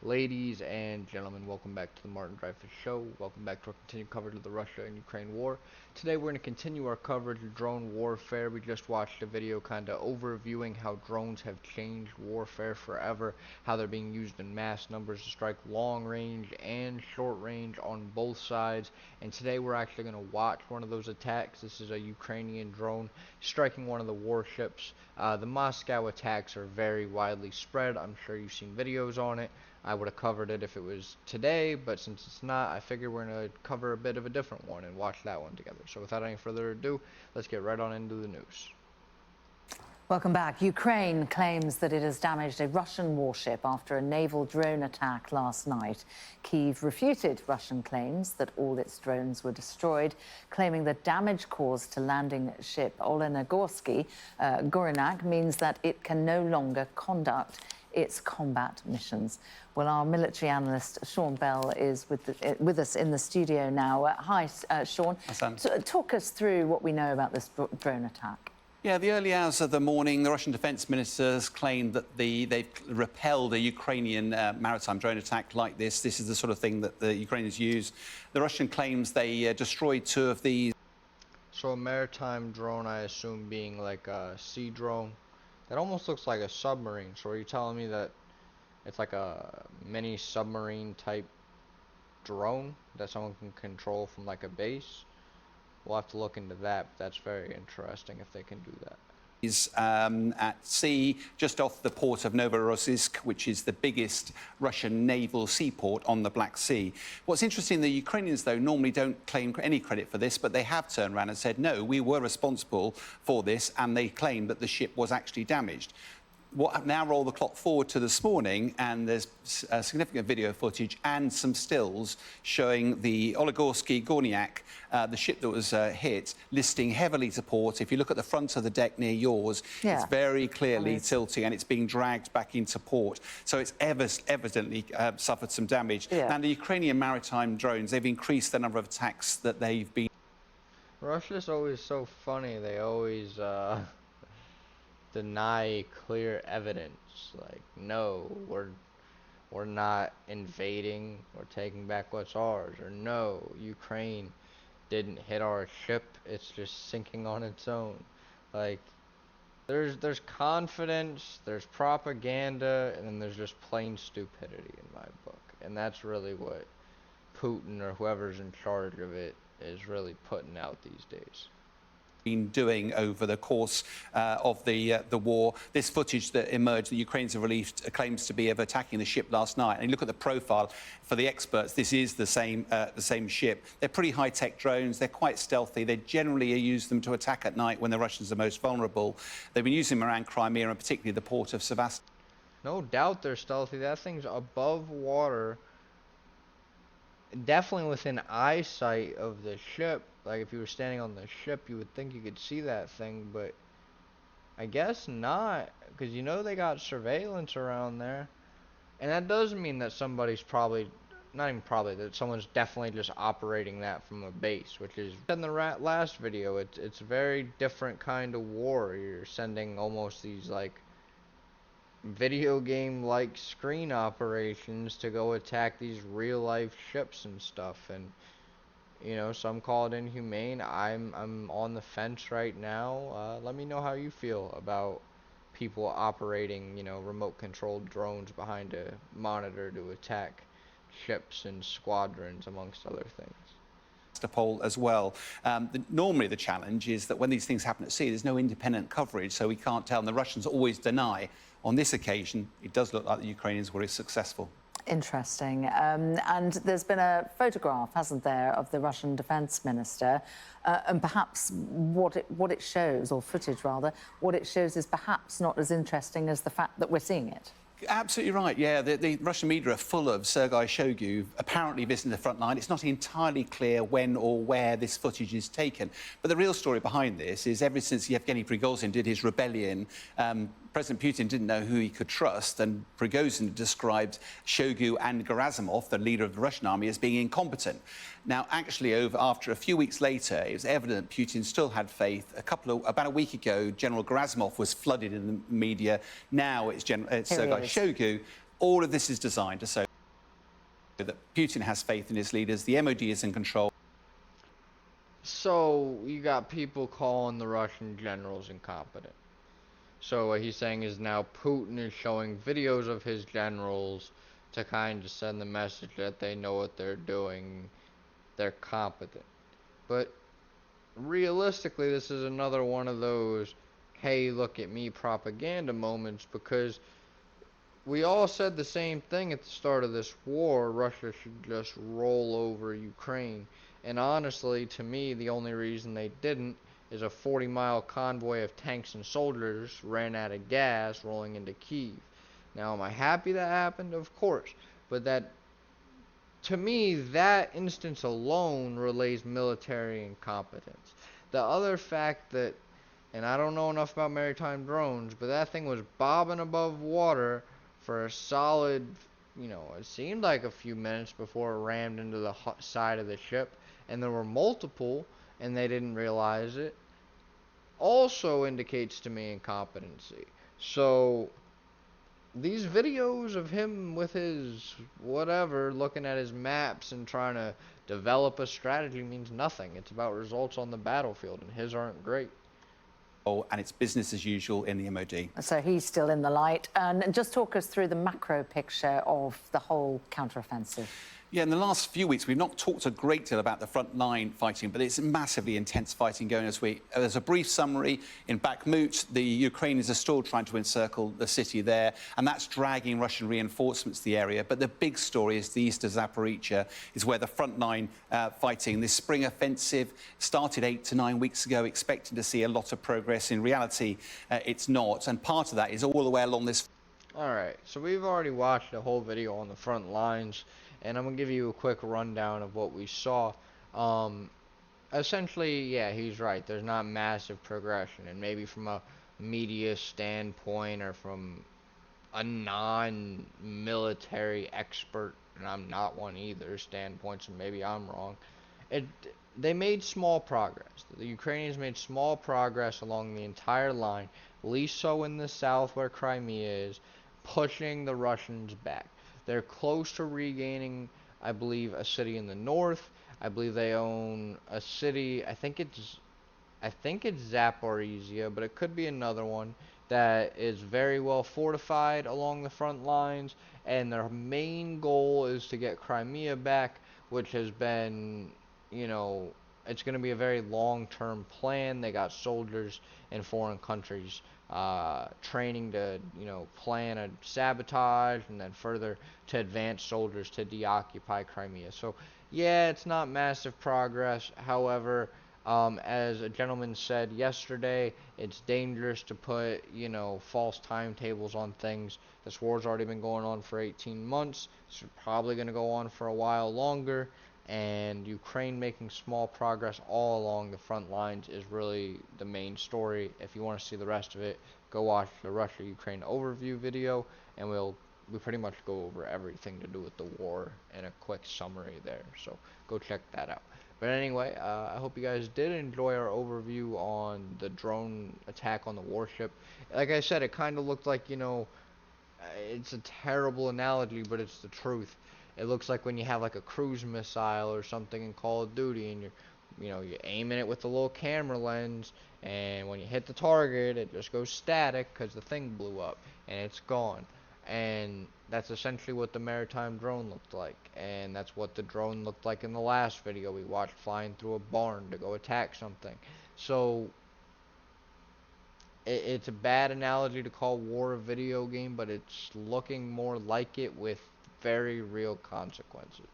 Ladies and gentlemen, welcome back to the Martin Dreyfus Show. Welcome back to our continued coverage of the Russia and Ukraine war. Today we're going to continue our coverage of drone warfare. We just watched a video kind of overviewing how drones have changed warfare forever, how they're being used in mass numbers to strike long range and short range on both sides. And today we're actually going to watch one of those attacks. This is a Ukrainian drone striking one of the warships. The Moscow attacks are very widely spread. I'm sure you've seen videos on it. I would have covered it if it was today, but since it's not, I figure we're going to cover a bit of a different one and watch that one together. So without any further ado, let's get right on into the news. Welcome back. Ukraine claims that it has damaged a Russian warship after a naval drone attack last night. Kyiv refuted Russian claims that all its drones were destroyed, claiming the damage caused to landing ship Olenogorski Gorinak means that it can no longer conduct its combat missions. Well, our military analyst Sean Bell is with us in the studio now. Hi, Sean. Talk us through what we know about this drone attack. Yeah, the early hours of the morning, the Russian defence ministers claimed that they've repelled a Ukrainian maritime drone attack like this. This is the sort of thing that the Ukrainians use. The Russian claims they destroyed two of these. So a maritime drone, I assume, being like a sea drone. That almost looks like a submarine. So are you telling me that it's like a mini submarine type drone that someone can control from like a base? We'll have to look into that. But that's very interesting if they can do that. Is at sea just off the port of Novorossiysk, which is the biggest Russian naval seaport on the Black Sea. What's interesting, the Ukrainians, though, normally don't claim any credit for this, but they have turned around and said, no, we were responsible for this, and they claim that the ship was actually damaged. Now roll the clock forward to this morning, and there's significant video footage and some stills showing the Olenogorski Gorinak, the ship that was hit, listing heavily to port. If you look at the front of the deck near yours, it's very clearly tilting, and it's being dragged back into port. So it's evidently suffered some damage. And the Ukrainian maritime drones, they've increased the number of attacks that they've been. Russia's always so funny. They always deny clear evidence. Like, no, we're not invading, we're taking back what's ours. Or no, Ukraine didn't hit our ship, it's just sinking on its own. Like, there's confidence, there's propaganda, and then there's just plain stupidity in my book. And that's really what Putin or whoever's in charge of it is really putting out these days. Been doing over the course of the war. This footage that emerged, that Ukrainians have released, claims to be of attacking the ship last night. And you look at the profile for the experts, this is the same ship. They're pretty high-tech drones. They're quite stealthy. They generally use them to attack at night when the Russians are most vulnerable. They've been using them around Crimea and particularly the port of Sevastopol. No doubt they're stealthy. That thing's above water, definitely within eyesight of the ship. Like, if you were standing on the ship, you would think you could see that thing, but I guess not, because you know they got surveillance around there. And that does mean that somebody's probably, not even probably, that someone's definitely just operating that from a base, which is, in the last video, it's a very different kind of war. You're sending almost these, like, video game like screen operations to go attack these real life ships and stuff. And you know, some call it inhumane. I'm on the fence right now. Let me know how you feel about people operating, you know, remote controlled drones behind a monitor to attack ships and squadrons, amongst other things. As well. Normally the challenge is that when these things happen at sea, there's no independent coverage, so we can't tell, and the Russians always deny. On this occasion, it does look like the Ukrainians were successful. Interesting. And there's been a photograph, hasn't there, of the Russian defence minister, and perhaps what it shows, or footage rather, what it shows is perhaps not as interesting as the fact that we're seeing it. Absolutely right, yeah. The Russian media are full of Sergei Shoigu apparently visiting the front line. It's not entirely clear when or where this footage is taken. But the real story behind this is ever since Yevgeny Prigozhin did his rebellion, President Putin didn't know who he could trust, and Prigozhin described Shoigu and Gerasimov, the leader of the Russian army, as being incompetent. Now, actually, after a few weeks later, it was evident Putin still had faith. About a week ago, General Gerasimov was flooded in the media. Now it's Sergei Shoigu. All of this is designed to that Putin has faith in his leaders, the MOD is in control. So you got people calling the Russian generals incompetent. So what he's saying is now Putin is showing videos of his generals to kind of send the message that they know what they're doing, they're competent. But realistically, this is another one of those, hey, look at me propaganda moments, because we all said the same thing at the start of this war. Russia should just roll over Ukraine. And honestly, to me, the only reason they didn't is a 40-mile convoy of tanks and soldiers ran out of gas rolling into Kyiv. Now, am I happy that happened? Of course. But that, to me, that instance alone relays military incompetence. The other fact that, and I don't know enough about maritime drones, but that thing was bobbing above water for a solid, it seemed like a few minutes before it rammed into the side of the ship, and there were multiple, and they didn't realize it, also indicates to me incompetency. So these videos of him with his whatever, looking at his maps and trying to develop a strategy means nothing. It's about results on the battlefield, and his aren't great. And it's business as usual in the MOD. So he's still in the light. And just talk us through the macro picture of the whole counteroffensive. Yeah, in the last few weeks, we've not talked a great deal about the front line fighting, but it's massively intense fighting going as we... As a brief summary, in Bakhmut, the Ukrainians are still trying to encircle the city there, and that's dragging Russian reinforcements to the area. But the big story is the east of Zaporizhia, is where the front line fighting, this spring offensive, started 8 to 9 weeks ago, expecting to see a lot of progress. In reality, it's not, and part of that is all the way along this... Alright, so we've already watched a whole video on the front lines, and I'm going to give you a quick rundown of what we saw. Essentially, yeah, he's right. There's not massive progression, and maybe from a media standpoint or from a non-military expert, and I'm not one either, standpoint, so maybe I'm wrong, they made small progress. The Ukrainians made small progress along the entire line, least so in the south where Crimea is, pushing the Russians back. They're close to regaining, I believe, a city in the north. I believe they own a city, I think it's Zaporizhia, but it could be another one that is very well fortified along the front lines, and their main goal is to get Crimea back, which has been, it's going to be a very long-term plan. They got soldiers in foreign countries training to, plan a sabotage and then further to advance soldiers to deoccupy Crimea. So, yeah, it's not massive progress. However, as a gentleman said yesterday, it's dangerous to put, false timetables on things. This war's already been going on for 18 months. It's probably going to go on for a while longer. And Ukraine making small progress all along the front lines is really the main story. If you want to see the rest of it, go watch the Russia-Ukraine overview video, and we pretty much go over everything to do with the war in a quick summary there. So go check that out. But anyway, I hope you guys did enjoy our overview on the drone attack on the warship. Like I said, it kind of looked like, it's a terrible analogy, but it's the truth. It looks like when you have like a cruise missile or something in Call of Duty, and you're aiming it with the little camera lens, and when you hit the target, it just goes static because the thing blew up and it's gone. And that's essentially what the Maritime drone looked like, and that's what the drone looked like in the last video we watched, flying through a barn to go attack something. So it's a bad analogy to call war a video game, but it's looking more like it with very real consequences.